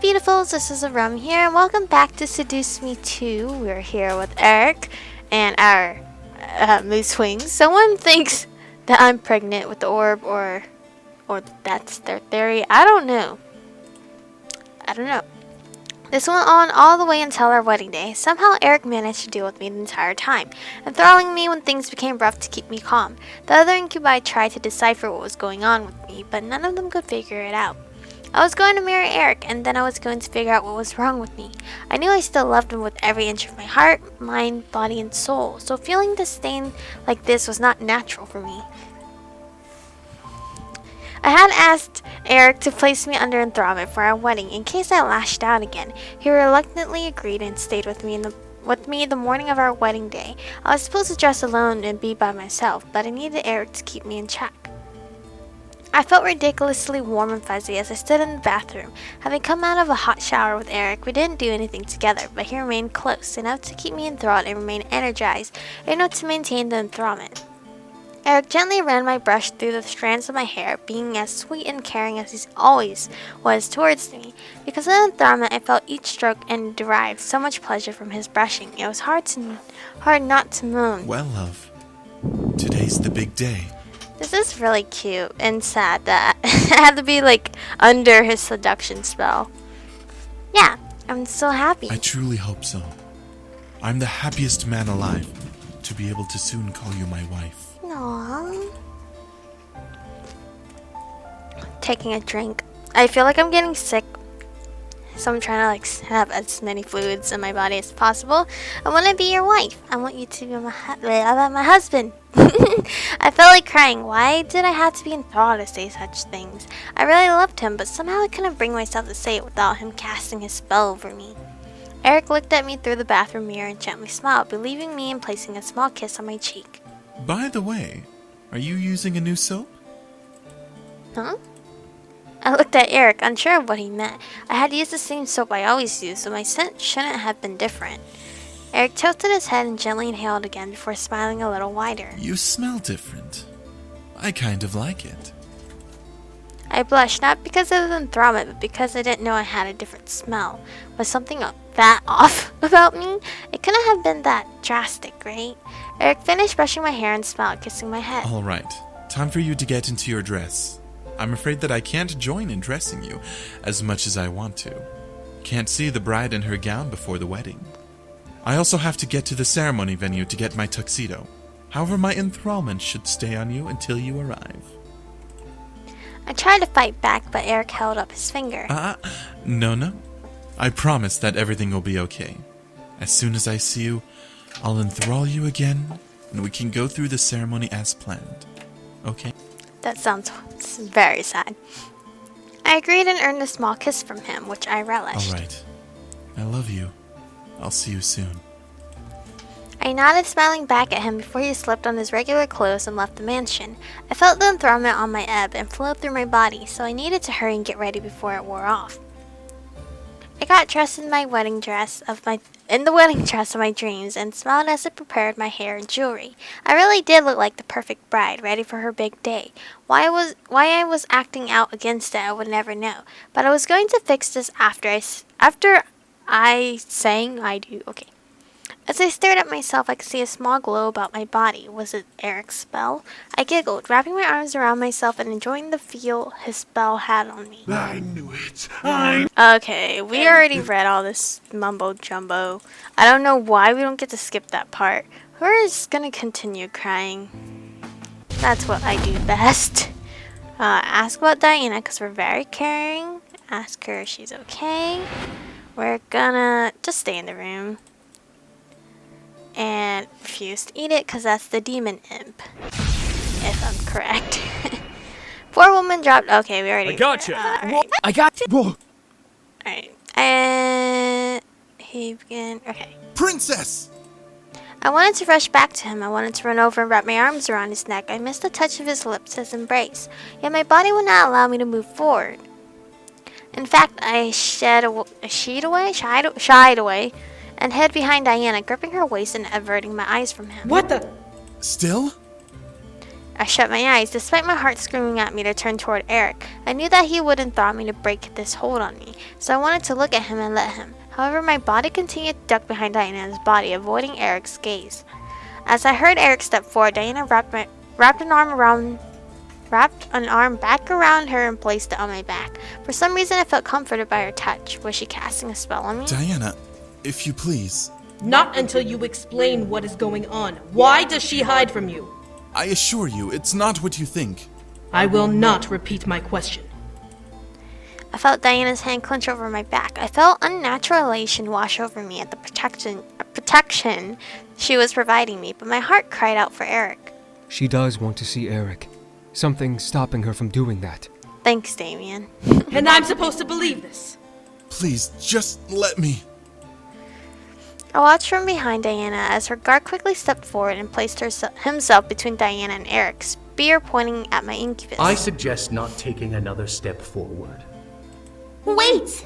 beautifuls, this is Aromie here, and welcome back to Seduce Me 2. We're here with Erik and our mood swings. Someone thinks that I'm pregnant with the orb, or that's their theory. I don't know. This went on all the way until our wedding day. Somehow Erik managed to deal with me the entire time, enthralling me when things became rough to keep me calm. The other incubi tried to decipher what was going on with me, but none of them could figure it out. I was going to marry Erik, and then I was going to figure out what was wrong with me. I knew I still loved him with every inch of my heart, mind, body, and soul, so feeling disdain like this was not natural for me. I had asked Erik to place me under enthrallment for our wedding in case I lashed out again. He reluctantly agreed and stayed with me the morning of our wedding day. I was supposed to dress alone and be by myself, but I needed Erik to keep me in check. I felt ridiculously warm and fuzzy as I stood in the bathroom. Having come out of a hot shower with Erik, we didn't do anything together, but he remained close, enough to keep me enthralled and remain energized, enough to maintain the enthrallment. Erik gently ran my brush through the strands of my hair, being as sweet and caring as he always was towards me. Because of the enthrallment, I felt each stroke and derived so much pleasure from his brushing. It was hard not to moan. Well, love, today's the big day. This is really cute and sad that I had to be under his seduction spell. Yeah, I'm so happy. I truly hope so. I'm the happiest man alive to be able to soon call you my wife. Aww. Taking a drink. I feel like I'm getting sick, so I'm trying to have as many fluids in my body as possible. I want to be your wife. I want you to be my husband. I felt like crying. Why did I have to be enthralled to say such things? I really loved him, but somehow I couldn't bring myself to say it without him casting his spell over me. Erik looked at me through the bathroom mirror and gently smiled, believing me and placing a small kiss on my cheek. By the way, are you using a new soap? Huh? I looked at Erik, unsure of what he meant. I had used the same soap I always use, so my scent shouldn't have been different. Erik tilted his head and gently inhaled again before smiling a little wider. You smell different. I kind of like it. I blushed, not because of the enthrallment, but because I didn't know I had a different smell. Was something that off about me? It couldn't have been that drastic, right? Erik finished brushing my hair and smiled, kissing my head. All right, time for you to get into your dress. I'm afraid that I can't join in dressing you as much as I want to. Can't see the bride in her gown before the wedding. I also have to get to the ceremony venue to get my tuxedo. However, my enthrallment should stay on you until you arrive. I tried to fight back, but Erik held up his finger. No. I promise that everything will be okay. As soon as I see you, I'll enthrall you again, and we can go through the ceremony as planned. Okay? That sounds very sad. I agreed and earned a small kiss from him, which I relished. All right. I love you. I'll see you soon. I nodded, smiling back at him before he slipped on his regular clothes and left the mansion. I felt the enthrallment on my ebb and flowed through my body, so I needed to hurry and get ready before it wore off. I got dressed in the wedding dress of my dreams and smiled as I prepared my hair and jewelry. I really did look like the perfect bride, ready for her big day. Why I was acting out against it, I would never know. But I was going to fix this after I sang I do. Okay. As I stared at myself, I could see a small glow about my body. Was it Erik's spell? I giggled, wrapping my arms around myself and enjoying the feel his spell had on me. I knew it. Okay, we already read all this mumbo jumbo. I don't know why we don't get to skip that part. We're just gonna continue crying. That's what I do best. Ask about Diana because we're very caring. Ask her if she's okay. We're gonna just stay in the room. And refuse to eat it because that's the demon imp. If I'm correct. Poor woman dropped. Okay, we already. I gotcha. Right. I got you. Alright. And he began. Okay. Princess! I wanted to rush back to him. I wanted to run over and wrap my arms around his neck. I missed the touch of his lips, his embrace. Yet my body would not allow me to move forward. In fact, I shied away, and hid behind Diana, gripping her waist and averting my eyes from him. What the? Still? I shut my eyes, despite my heart screaming at me to turn toward Erik. I knew that he wouldn't thaw me to break this hold on me, so I wanted to look at him and let him. However, my body continued to duck behind Diana's body, avoiding Erik's gaze. As I heard Erik step forward, Diana wrapped an arm back around her and placed it on my back. For some reason, I felt comforted by her touch. Was she casting a spell on me? Diana, if you please. Not until you explain what is going on. Why does she hide from you? I assure you, it's not what you think. I will not repeat my question. I felt Diana's hand clench over my back. I felt unnatural elation wash over me at the protection she was providing me, but my heart cried out for Erik. She does want to see Erik. Something's stopping her from doing that. Thanks, Damien. And I'm supposed to believe this. Please, just let me. I watched from behind Diana as her guard quickly stepped forward and placed himself between Diana and Erik, spear pointing at my incubus. I suggest not taking another step forward. Wait!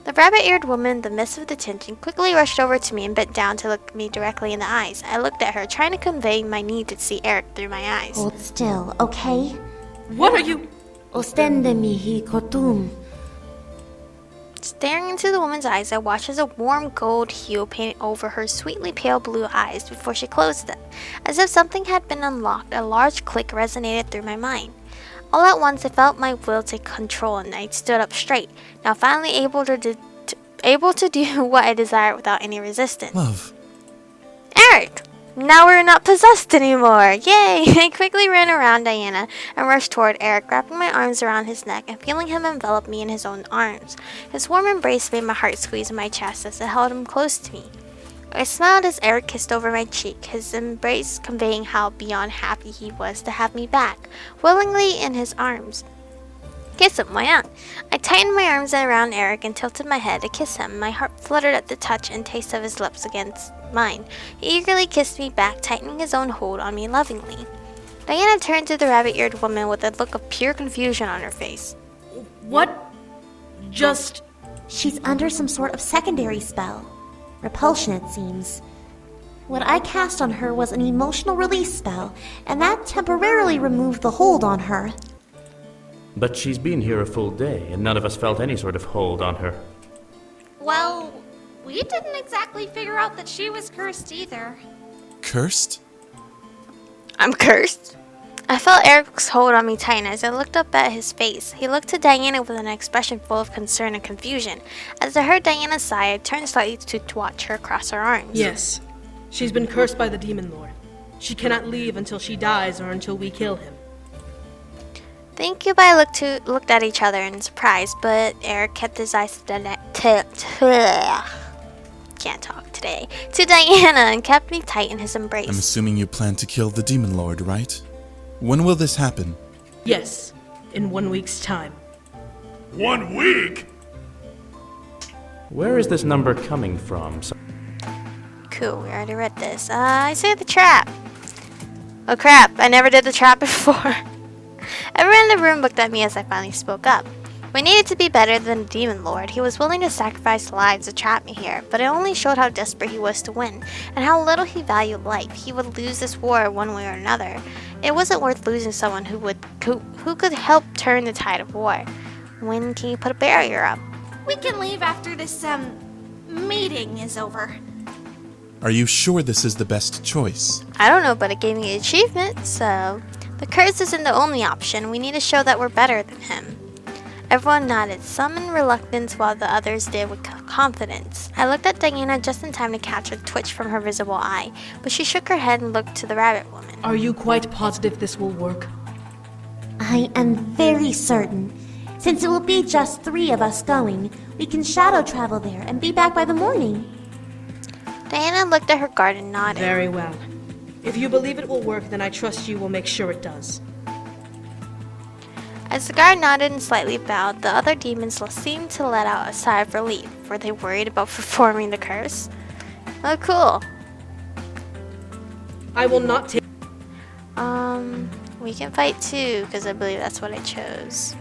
The rabbit-eared woman in the midst of the tension quickly rushed over to me and bent down to look me directly in the eyes. I looked at her, trying to convey my need to see Erik through my eyes. Hold still, okay? What are you? Ostende mihi kotum. Staring into the woman's eyes, I watched as a warm gold hue painted over her sweetly pale blue eyes before she closed them. As if something had been unlocked, a large click resonated through my mind. All at once, I felt my will take control and I stood up straight, now finally able to do what I desired without any resistance. Love. Erik! Now we're not possessed anymore! Yay! I quickly ran around Diana and rushed toward Erik, wrapping my arms around his neck and feeling him envelop me in his own arms. His warm embrace made my heart squeeze in my chest as it held him close to me. I smiled as Erik kissed over my cheek, his embrace conveying how beyond happy he was to have me back, willingly in his arms. Kiss him, why not? I tightened my arms around Erik and tilted my head to kiss him. My heart fluttered at the touch and taste of his lips against mine. He eagerly kissed me back, tightening his own hold on me lovingly. Diana turned to the rabbit-eared woman with a look of pure confusion on her face. What? Just... She's under some sort of secondary spell. Repulsion, it seems. What I cast on her was an emotional release spell, and that temporarily removed the hold on her. But she's been here a full day, and none of us felt any sort of hold on her. Well, we didn't exactly figure out that she was cursed either. Cursed? I'm cursed? I felt Erik's hold on me tighten as I looked up at his face. He looked to Diana with an expression full of concern and confusion. As I heard Diana sigh, I turned slightly to watch her cross her arms. Yes. She's been cursed by the Demon Lord. She cannot leave until she dies or until we kill him. The incubi looked at each other in surprise, but Erik kept his eyes to Diana and kept me tight in his embrace. I'm assuming you plan to kill the Demon Lord, right? When will this happen? Yes, in 1 week's time. 1 week? Where is this number coming from? Cool, we already read this. I say the trap. Oh crap, I never did the trap before. Everyone in the room looked at me as I finally spoke up. We needed to be better than the Demon Lord. He was willing to sacrifice lives to trap me here, but it only showed how desperate he was to win, and how little he valued life. He would lose this war one way or another. It wasn't worth losing someone who could help turn the tide of war. When can you put a barrier up? We can leave after this, meeting is over. Are you sure this is the best choice? I don't know, but it gave me an achievement, so... The curse isn't the only option. We need to show that we're better than him. Everyone nodded, some in reluctance while the others did with confidence. I looked at Diana just in time to catch a twitch from her visible eye, but she shook her head and looked to the rabbit woman. Are you quite positive this will work? I am very certain. Since it will be just 3 of us going, we can shadow travel there and be back by the morning. Diana looked at her guard and nodded. Very well. If you believe it will work, then I trust you will make sure it does. As the guard nodded and slightly bowed, the other demons seemed to let out a sigh of relief. Were they worried about performing the curse? Oh, cool. I will not take... We can fight 2, because I believe that's what I chose.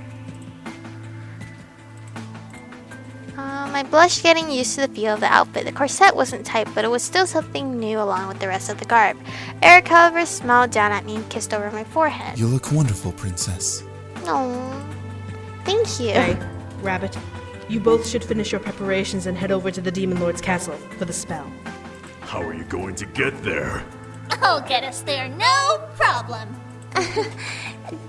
I blushed getting used to the feel of the outfit. The corset wasn't tight, but it was still something new along with the rest of the garb. Erik, however, smiled down at me and kissed over my forehead. You look wonderful, princess. Oh, thank you. Hey, Rabbit. You both should finish your preparations and head over to the Demon Lord's castle for the spell. How are you going to get there? I'll get us there, no problem.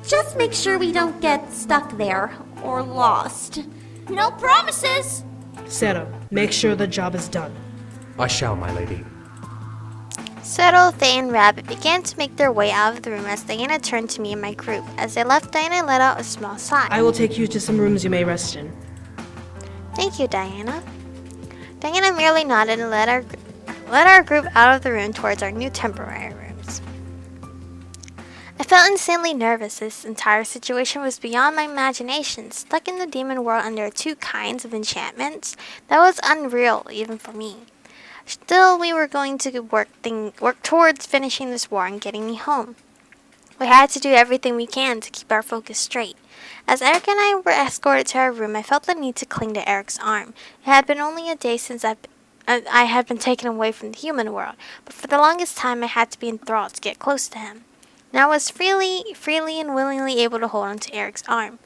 Just make sure we don't get stuck there or lost. No promises. Zero, make sure the job is done. I shall, my lady. Settle, Faye, and Rabbit began to make their way out of the room as Diana turned to me and my group. As they left, Diana let out a small sigh. I will take you to some rooms you may rest in. Thank you, Diana. Diana merely nodded and led our group out of the room towards our new temporary rooms. I felt insanely nervous. This entire situation was beyond my imagination. Stuck in the demon world under two kinds of enchantments, that was unreal even for me. Still, we were going to work towards finishing this war and getting me home. We had to do everything we can to keep our focus straight. As Erik and I were escorted to our room, I felt the need to cling to Erik's arm. It had been only a day since I had been taken away from the human world, but for the longest time I had to be enthralled to get close to him. Now I was freely and willingly able to hold on to Erik's arm.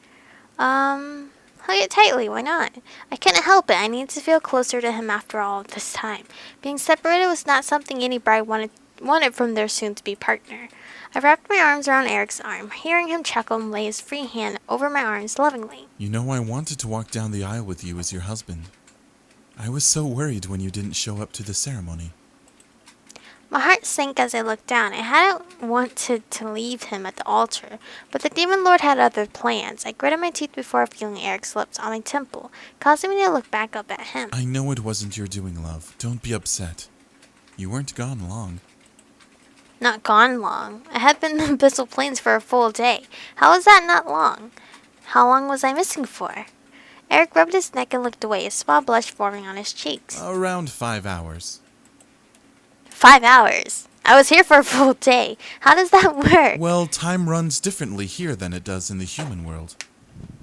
Hug it tightly, why not? I couldn't help it. I needed to feel closer to him after all of this time. Being separated was not something any bride wanted from their soon-to-be partner. I wrapped my arms around Erik's arm, hearing him chuckle and lay his free hand over my arms lovingly. You know, I wanted to walk down the aisle with you as your husband. I was so worried when you didn't show up to the ceremony. My heart sank as I looked down. I hadn't wanted to leave him at the altar, but the Demon Lord had other plans. I gritted my teeth before feeling Erik's lips on my temple, causing me to look back up at him. I know it wasn't your doing, love. Don't be upset. You weren't gone long. Not gone long. I had been in the Abyssal Plains for a full day. How was that not long? How long was I missing for? Erik rubbed his neck and looked away, a small blush forming on his cheeks. Around 5 hours. 5 hours? I was here for a full day. How does that work? Well, time runs differently here than it does in the human world.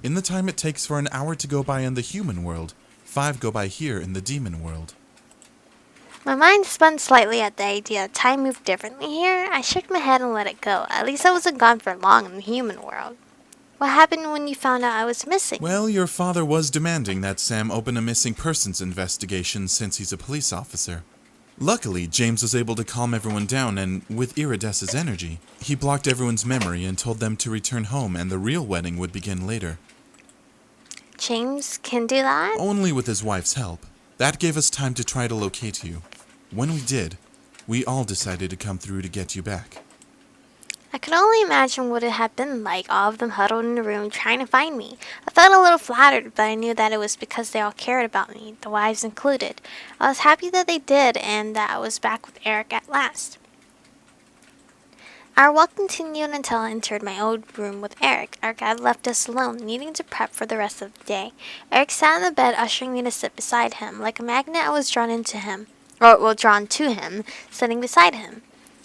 In the time it takes for an hour to go by in the human world, 5 go by here in the demon world. My mind spun slightly at the idea that time moved differently here. I shook my head and let it go. At least I wasn't gone for long in the human world. What happened when you found out I was missing? Well, your father was demanding that Sam open a missing persons investigation since he's a police officer. Luckily, James was able to calm everyone down, and with Irides's energy, he blocked everyone's memory and told them to return home and the real wedding would begin later. James can do that? Only with his wife's help. That gave us time to try to locate you. When we did, we all decided to come through to get you back. I could only imagine what it had been like, all of them huddled in the room trying to find me. I felt a little flattered, but I knew that it was because they all cared about me, the wives included. I was happy that they did, and that I was back with Erik at last. Our walk continued until I entered my old room with Erik. Our guide left us alone, needing to prep for the rest of the day. Erik sat in the bed, ushering me to sit beside him. Like a magnet, I was drawn to him, sitting beside him.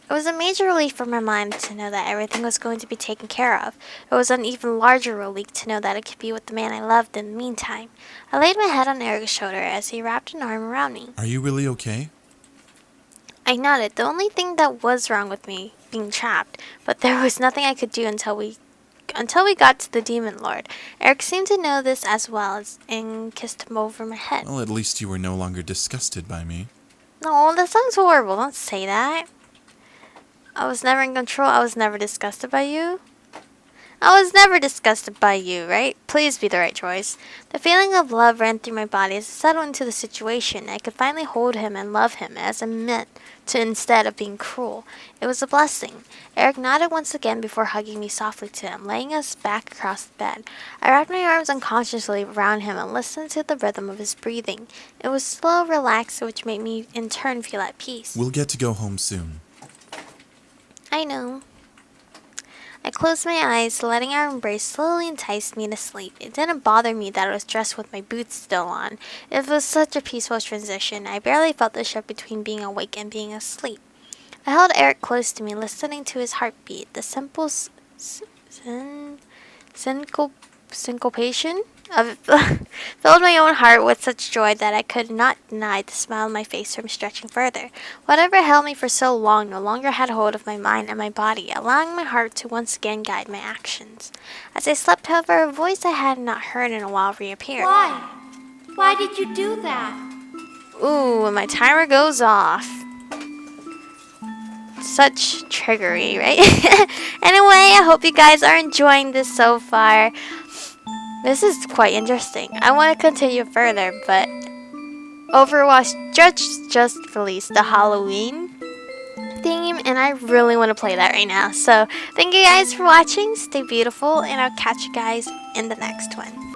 It was a major relief for my mind to know that everything was going to be taken care of. It was an even larger relief to know that I could be with the man I loved in the meantime. I laid my head on Erik's shoulder as he wrapped an arm around me. Are you really okay? I nodded. The only thing that was wrong with me being trapped, but there was nothing I could do until we got to the Demon Lord. Erik seemed to know this as well and kissed him over my head. Well, at least you were no longer disgusted by me. No, that sounds horrible. Don't say that. I was never in control. I was never disgusted by you. I was never disgusted by you, right? Please be the right choice. The feeling of love ran through my body as I settled into the situation. I could finally hold him and love him as I meant to instead of being cruel. It was a blessing. Erik nodded once again before hugging me softly to him, laying us back across the bed. I wrapped my arms unconsciously around him and listened to the rhythm of his breathing. It was slow, relaxed, which made me in turn feel at peace. We'll get to go home soon. I know. I closed my eyes, letting our embrace slowly entice me to sleep. It didn't bother me that I was dressed with my boots still on. It was such a peaceful transition. I barely felt the shift between being awake and being asleep. I held Erik close to me, listening to his heartbeat, the simple syncopation filled my own heart with such joy that I could not deny the smile on my face from stretching further. Whatever held me for so long no longer had hold of my mind and my body, allowing my heart to once again guide my actions. As I slept, however, a voice I had not heard in a while reappeared. Why? Why did you do that? Ooh, and my timer goes off. Such triggery, right? Anyway, I hope you guys are enjoying this so far. This is quite interesting. I want to continue further, but Overwatch just released the Halloween theme, and I really want to play that right now. So, thank you guys for watching. Stay beautiful, and I'll catch you guys in the next one.